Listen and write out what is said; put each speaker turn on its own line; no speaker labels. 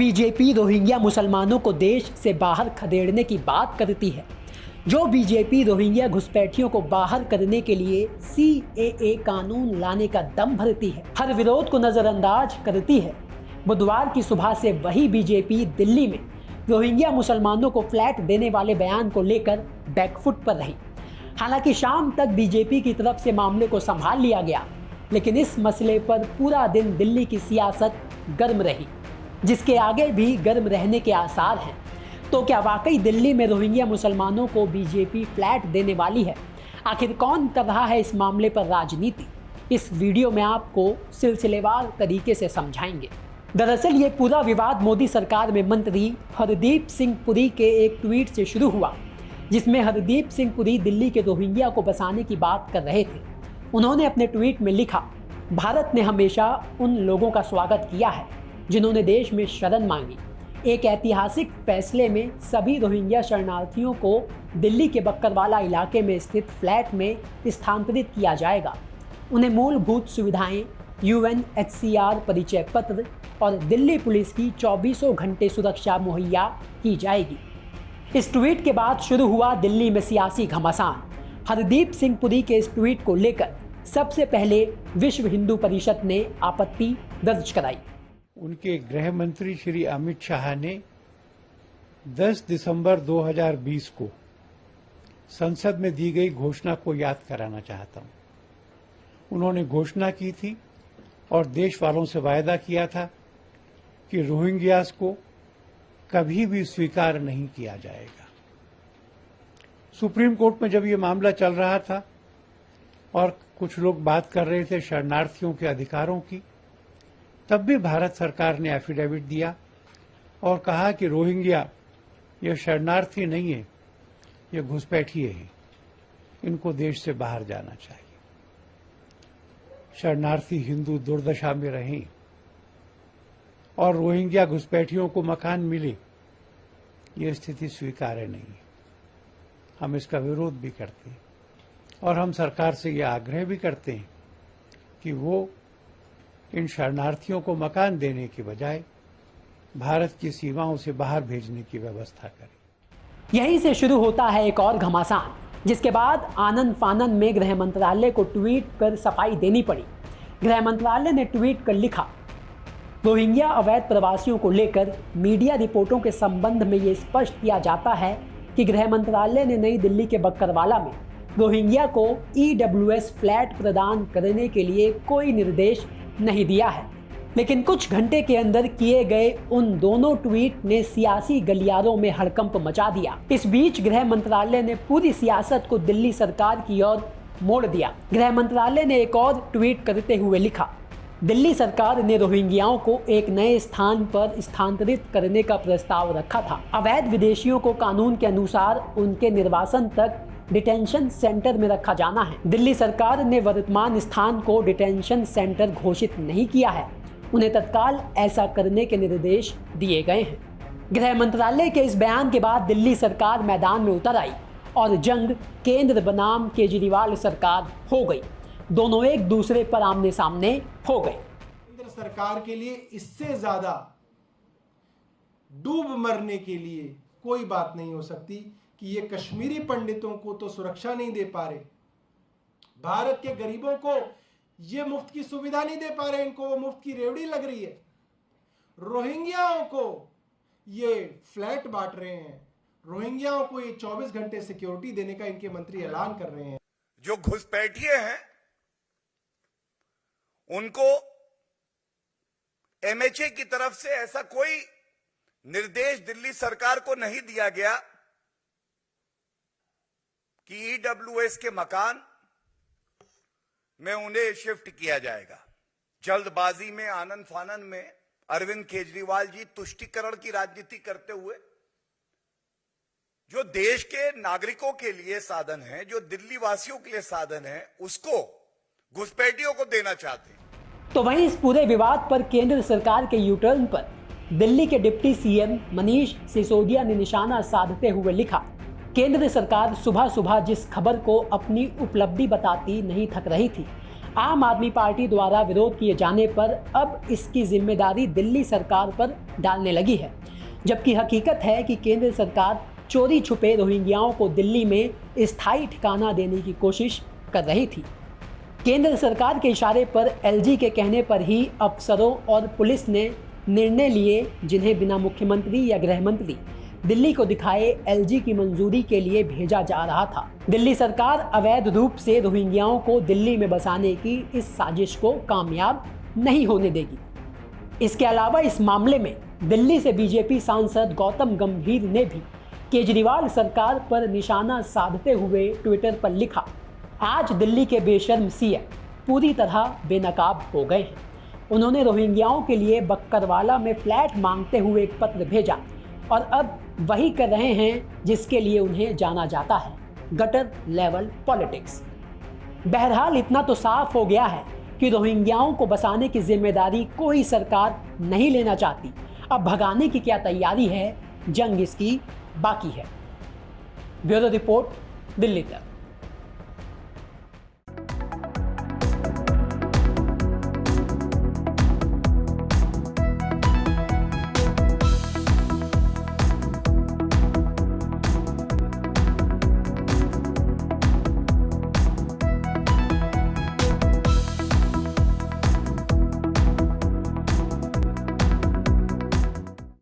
BJP Rohingya मुसलमानों को देश से बाहर खदेड़ने की बात करती है, जो बीजेपी रोहिंग्या घुसपैठियों को बाहर करने के लिए CAA कानून लाने का दम भरती है, हर विरोध को नज़रअंदाज करती है, बुधवार की सुबह से वही बीजेपी दिल्ली में रोहिंग्या मुसलमानों को फ्लैट देने वाले बयान को लेकर बैकफुट पर रही। हालांकि शाम तक बीजेपी की तरफ से मामले को संभाल लिया गया, लेकिन इस मसले पर पूरा दिन दिल्ली की सियासत गर्म रही, जिसके आगे भी गर्म रहने के आसार हैं। तो क्या वाकई दिल्ली में रोहिंग्या मुसलमानों को बीजेपी फ्लैट देने वाली है? आखिर कौन कर रहा है इस मामले पर राजनीति? इस वीडियो में आपको सिलसिलेवार तरीके से समझाएंगे। दरअसल ये पूरा विवाद मोदी सरकार में मंत्री हरदीप सिंह पुरी के एक ट्वीट से शुरू हुआ, जिसमें हरदीप सिंह पुरी दिल्ली के रोहिंग्या को बसाने की बात कर रहे थे। उन्होंने अपने ट्वीट में लिखा, भारत ने हमेशा उन लोगों का स्वागत किया है जिन्होंने देश में शरण मांगी। एक ऐतिहासिक फैसले में सभी रोहिंग्या शरणार्थियों को दिल्ली के बक्करवाला इलाके में स्थित फ्लैट में स्थानांतरित किया जाएगा। उन्हें मूलभूत सुविधाएं, UNHCR परिचय पत्र और दिल्ली पुलिस की 24 घंटे सुरक्षा मुहैया की जाएगी। इस ट्वीट के बाद शुरू हुआ दिल्ली में सियासी घमासान। हरदीप सिंह पुरी के इस ट्वीट को लेकर सबसे पहले विश्व हिंदू परिषद ने आपत्ति दर्ज कराई।
उनके गृह मंत्री श्री अमित शाह ने 10 दिसंबर 2020 को संसद में दी गई घोषणा को याद कराना चाहता हूं। उन्होंने घोषणा की थी और देश वालों से वायदा किया था कि रोहिंग्यास को कभी भी स्वीकार नहीं किया जाएगा। सुप्रीम कोर्ट में जब ये मामला चल रहा था और कुछ लोग बात कर रहे थे शरणार्थियों के अधिकारों की, तब भी भारत सरकार ने एफिडेविट दिया और कहा कि रोहिंग्या ये शरणार्थी नहीं है, ये घुसपैठिए हैं, इनको देश से बाहर जाना चाहिए। शरणार्थी हिंदू दुर्दशा में रहें और रोहिंग्या घुसपैठियों को मकान मिले, ये स्थिति स्वीकार्य नहीं है। हम इसका विरोध भी करते हैं और हम सरकार से ये आग्रह भी करते हैं कि वो इन शरणार्थियों को मकान देने के बजाय भारत की सीमाओं से बाहर भेजने की व्यवस्था करें।
यहीं से शुरू होता है एक और घमासान, जिसके बाद आनन फानन में गृह मंत्रालय को ट्वीट कर सफाई देनी पड़ी। गृह मंत्रालय ने ट्वीट कर लिखा, रोहिंग्या अवैध प्रवासियों को लेकर मीडिया रिपोर्टों के संबंध में ये स्पष्ट किया जाता है कि गृह मंत्रालय ने नई दिल्ली के बक्करवाला में रोहिंग्या को EWS फ्लैट प्रदान करने के लिए कोई निर्देश नहीं दिया है। लेकिन कुछ घंटे के अंदर किए गए उन दोनों ट्वीट ने सियासी गलियारों में हड़कंप मचा दिया। इस बीच गृह मंत्रालय ने पूरी सियासत को दिल्ली सरकार की ओर मोड़ दिया। गृह मंत्रालय ने एक और ट्वीट करते हुए लिखा, दिल्ली सरकार ने रोहिंग्याओं को एक नए स्थान पर स्थानांतरित करने का प्रस्ताव रखा था। अवैध विदेशियों को कानून के अनुसार उनके निर्वासन तक डिटेंशन सेंटर में रखा जाना है। दिल्ली सरकार ने वर्तमान स्थान को डिटेंशन सेंटर घोषित नहीं किया है। उन्हें तत्काल ऐसा करने के निर्देश दिए गए हैं। गृह मंत्रालय के इस बयान के बाद दिल्ली सरकार मैदान में उतर आई और जंग केंद्र बनाम केजरीवाल सरकार हो गई। दोनों एक दूसरे पर आमने सामने हो गए।
केंद्र सरकार के लिए इससे ज्यादा डूब मरने के लिए कोई बात नहीं हो सकती कि ये कश्मीरी पंडितों को तो सुरक्षा नहीं दे पा रहे, भारत के गरीबों को ये मुफ्त की सुविधा नहीं दे पा रहे, इनको वो मुफ्त की रेवड़ी लग रही है। रोहिंग्याओं को ये फ्लैट बांट रहे हैं, रोहिंग्याओं को ये 24 घंटे सिक्योरिटी देने का इनके मंत्री ऐलान कर रहे हैं।
जो घुसपैठिए हैं उनको MHA की तरफ से ऐसा कोई निर्देश दिल्ली सरकार को नहीं दिया गया कि EWS के मकान में उन्हें शिफ्ट किया जाएगा। जल्दबाजी में, आनन फानन में अरविंद केजरीवाल जी तुष्टीकरण की राजनीति करते हुए जो देश के नागरिकों के लिए साधन है, जो दिल्ली वासियों के लिए साधन है, उसको घुसपैठियों को देना चाहते हैं।
तो वहीं इस पूरे विवाद पर केंद्र सरकार के यूटर्न पर दिल्ली के डिप्टी CM मनीष सिसोदिया ने निशाना साधते हुए लिखा, केंद्र सरकार सुबह सुबह जिस खबर को अपनी उपलब्धि बताती नहीं थक रही थी, आम आदमी पार्टी द्वारा विरोध किए जाने पर अब इसकी जिम्मेदारी दिल्ली सरकार पर डालने लगी है, जबकि हकीकत है कि केंद्र सरकार चोरी छुपे रोहिंग्याओं को दिल्ली में स्थायी ठिकाना देने की कोशिश कर रही थी। केंद्र सरकार के इशारे पर एलजी के कहने पर ही अफसरों और पुलिस ने निर्णय लिए, जिन्हें बिना मुख्यमंत्री या गृह मंत्री दिल्ली को दिखाए एलजी की मंजूरी के लिए भेजा जा रहा था। दिल्ली सरकार अवैध रूप से रोहिंग्याओं को दिल्ली में बसाने की इस साजिश को कामयाब नहीं होने देगी। इसके अलावा इस मामले में दिल्ली से बीजेपी सांसद गौतम गंभीर ने भी केजरीवाल सरकार पर निशाना साधते हुए ट्विटर पर लिखा, आज दिल्ली के बेशर्म सीएम पूरी तरह बेनकाब हो गए हैं। उन्होंने रोहिंग्याओं के लिए बक्करवाला में फ्लैट मांगते हुए एक पत्र भेजा और अब वही कर रहे हैं जिसके लिए उन्हें जाना जाता है, गटर लेवल पॉलिटिक्स। बहरहाल इतना तो साफ हो गया है कि रोहिंग्याओं को बसाने की जिम्मेदारी कोई सरकार नहीं लेना चाहती। अब भगाने की क्या तैयारी है, जंग इसकी बाकी है। ब्यूरो रिपोर्ट, दिल्ली तक।